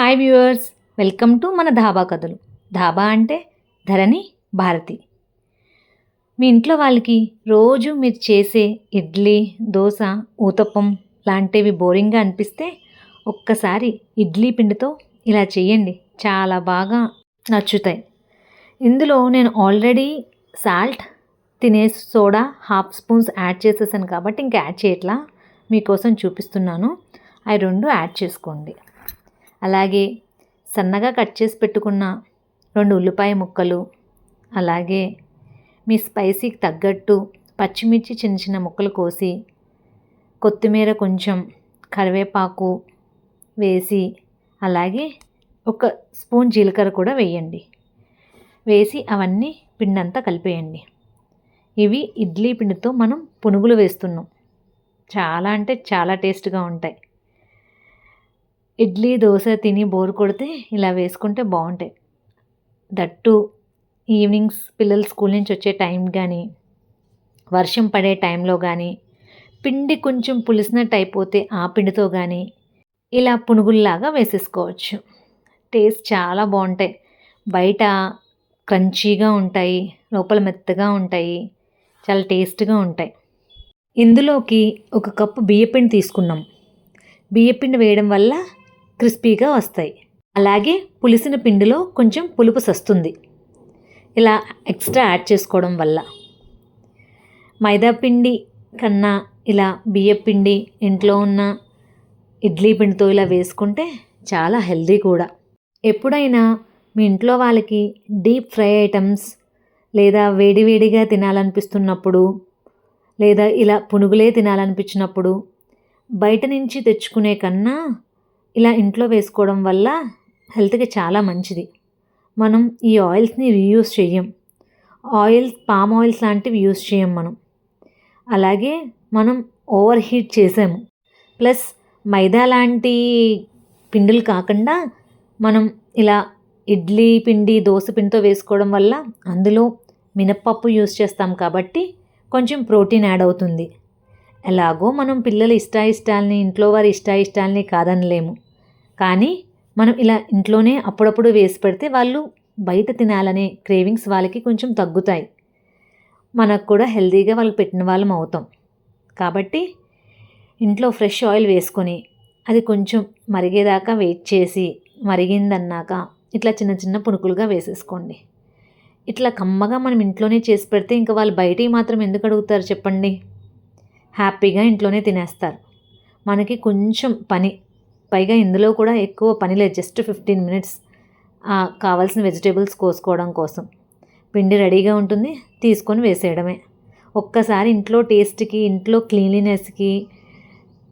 Hi viewers, welcome to మన ధాబా కథలు. ధాబా అంటే ధరణి భారతి. మీ ఇంట్లో వాళ్ళకి రోజు మీరు చేసే ఇడ్లీ, దోశ, ఊతప్పం లాంటివి బోరింగ్గా అనిపిస్తే ఒక్కసారి ఇడ్లీ పిండితో ఇలా చేయండి, చాలా బాగా నచ్చుతాయి. ఇందులో నేను ఆల్రెడీ సాల్ట్, తినే సోడా 1/2 స్పూన్స్ యాడ్ చేసేసాను కాబట్టి ఇంకా యాడ్ చేయట్లా, మీకోసం చూపిస్తున్నాను. అవి 2 యాడ్ చేసుకోండి. అలాగే సన్నగా కట్ చేసి పెట్టుకున్న 2 ఉల్లిపాయ ముక్కలు, అలాగే మీ స్పైసీకి తగ్గట్టు పచ్చిమిర్చి చిన్న చిన్న ముక్కలు కోసి, కొత్తిమీర, కొంచెం కరివేపాకు వేసి, అలాగే 1 స్పూన్ జీలకర్ర కూడా వేయండి. వేసి అవన్నీ పిండంతా కలిపేయండి. ఇవి ఇడ్లీ పిండితో మనం పునుగులు వేస్తున్నాం. చాలా అంటే చాలా టేస్ట్గా ఉంటాయి. ఇడ్లీ, దోశ తిని బోర్ కొడితే ఇలా వేసుకుంటే బాగుంటాయి. దట్టు ఈవినింగ్స్ పిల్లలు స్కూల్ నుంచి వచ్చే టైం కానీ, వర్షం పడే టైంలో కానీ, పిండి కొంచెం పులిసినట్టు అయిపోతే ఆ పిండితో కానీ ఇలా పునుగుల్లాగా వేసేసుకోవచ్చు. టేస్ట్ చాలా బాగుంటాయి. బయట క్రంచీగా ఉంటాయి, లోపల మెత్తగా ఉంటాయి, చాలా టేస్ట్గా ఉంటాయి. ఇందులోకి 1 కప్పు బియ్యపిండి తీసుకున్నాం. బియ్యపిండి వేయడం వల్ల క్రిస్పీగా వస్తాయి. అలాగే పులిసిన పిండిలో కొంచెం పులుపు సస్తుంది ఇలా ఎక్స్ట్రా యాడ్ చేసుకోవడం వల్ల. మైదా పిండి కన్నా ఇలా బియ్యపిండి, ఇంట్లో ఉన్న ఇడ్లీ పిండితో ఇలా వేసుకుంటే చాలా హెల్దీ కూడా. ఎప్పుడైనా మీ ఇంట్లో వాళ్ళకి డీప్ ఫ్రై ఐటమ్స్ లేదా వేడివేడిగా తినాలనిపిస్తున్నప్పుడు, లేదా ఇలా పునుగులే తినాలనిపించినప్పుడు బయట నుంచి తెచ్చుకునే కన్నా ఇలా ఇంట్లో వేసుకోవడం వల్ల హెల్త్కి చాలా మంచిది. మనం ఈ ఆయిల్స్ని రీయూజ్ చేయం. పామ్ ఆయిల్స్ లాంటివి యూజ్ చేయం మనం. అలాగే మనం ఓవర్ హీట్ చేసాము. ప్లస్ మైదా లాంటి పిండిలు కాకుండా మనం ఇలా ఇడ్లీ పిండి, దోశ పిండితో వేసుకోవడం వల్ల అందులో మినప్పప్పు యూజ్ చేస్తాం కాబట్టి కొంచెం ప్రోటీన్ యాడ్ అవుతుంది. ఎలాగో మనం పిల్లల ఇష్టాయిష్టాలని, ఇంట్లో వారి ఇష్టాయిష్టాలని కాదనలేము. కానీ మనం ఇలా ఇంట్లోనే అప్పుడప్పుడు వేసి పెడితే వాళ్ళు బయట తినాలనే క్రేవింగ్స్ వాళ్ళకి కొంచెం తగ్గుతాయి. మనకు కూడా హెల్తీగా వాళ్ళకి పెట్టిన వాళ్ళం అవుతాం. కాబట్టి ఇంట్లో ఫ్రెష్ ఆయిల్ వేసుకొని అది కొంచెం మరిగేదాకా వెయిట్ చేసి, మరిగిందన్నాక ఇట్లా చిన్న చిన్న పునుకులుగా వేసేసుకోండి. ఇట్లా కమ్మగా మనం ఇంట్లోనే చేసి పెడితే ఇంకా వాళ్ళు బయటికి మాత్రం ఎందుకు అడుగుతారు చెప్పండి? హ్యాపీగా ఇంట్లోనే తినేస్తారు. మనకి కొంచెం పని, పైగా ఇందులో కూడా ఎక్కువ పని లేదు. జస్ట్ 15 మినిట్స్ కావాల్సిన వెజిటేబుల్స్ కోసుకోవడం కోసం. పిండి రెడీగా ఉంటుంది, తీసుకొని వేసేయడమే. ఒక్కసారి ఇంట్లో టేస్ట్కి, ఇంట్లో క్లీన్లీనెస్కి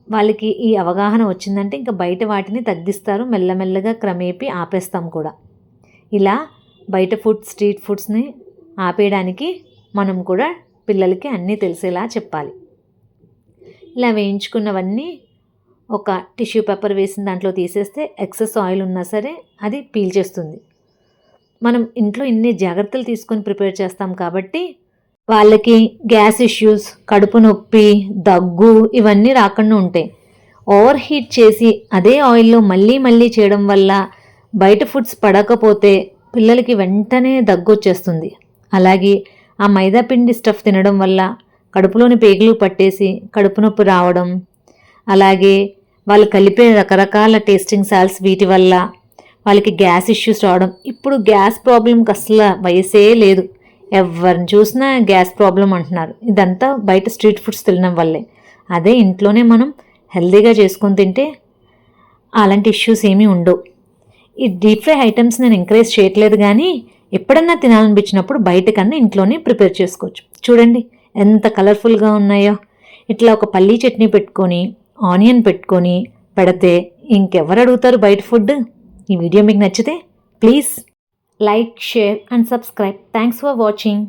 వాళ్ళకి ఈ అవగాహన వచ్చిందంటే ఇంకా బయట వాటిని తగ్గిస్తారు. మెల్లమెల్లగా క్రమేపీ ఆపేస్తాం కూడా. ఇలా బయట స్ట్రీట్ ఫుడ్స్ని ఆపేయడానికి మనం కూడా పిల్లలకి అన్నీ తెలిసేలా చెప్పాలి. ఇలా వేయించుకున్నవన్నీ ఒక టిష్యూ పేపర్ వేసిన దాంట్లో తీసేస్తే ఎక్సెస్ ఆయిల్ ఉన్నా సరే అది పీల్చేస్తుంది. మనం ఇంట్లో ఇన్ని జాగ్రత్తలు తీసుకొని ప్రిపేర్ చేస్తాం కాబట్టి వాళ్ళకి గ్యాస్ ఇష్యూస్, కడుపు నొప్పి, దగ్గు ఇవన్నీ రాకుండా ఉంటాయి. ఓవర్ హీట్ చేసి అదే ఆయిల్లో మళ్ళీ మళ్ళీ చేయడం వల్ల బయట ఫుడ్స్ పడకపోతే పిల్లలకి వెంటనే దగ్గు వచ్చేస్తుంది. అలాగే ఆ మైదా పిండి స్టఫ్ తినడం వల్ల కడుపులోని పేగులు పట్టేసి కడుపు నొప్పి రావడం, అలాగే వాళ్ళు కలిపే రకరకాల టేస్టింగ్ సాల్ట్స్ వీటి వల్ల వాళ్ళకి గ్యాస్ ఇష్యూస్ రావడం. ఇప్పుడు గ్యాస్ ప్రాబ్లంకి అసలు వయసే లేదు. ఎవరిని చూసినా గ్యాస్ ప్రాబ్లం అంటున్నారు. ఇదంతా బయట స్ట్రీట్ ఫుడ్స్ తినడం వల్లే. అదే ఇంట్లోనే మనం హెల్తీగా చేసుకొని తింటే అలాంటి ఇష్యూస్ ఏమీ ఉండవు. ఈ డీప్ ఫ్రై ఐటమ్స్ నేను ఎంకరేజ్ చేయట్లేదు, కానీ ఎప్పుడన్నా తినాలనిపించినప్పుడు బయట కన్నా ఇంట్లోనే ప్రిపేర్ చేసుకోవచ్చు. చూడండి ఎంత కలర్ఫుల్గా ఉన్నాయో. ఇట్లా ఒక పల్లీ చట్నీ పెట్టుకొని, ఆనియన్ పెట్టుకొని పెడితే ఇంకెవరు అడుగుతారు బయట ఫుడ్? ఈ వీడియో మీకు నచ్చితే please like, share and subscribe. Thanks for watching.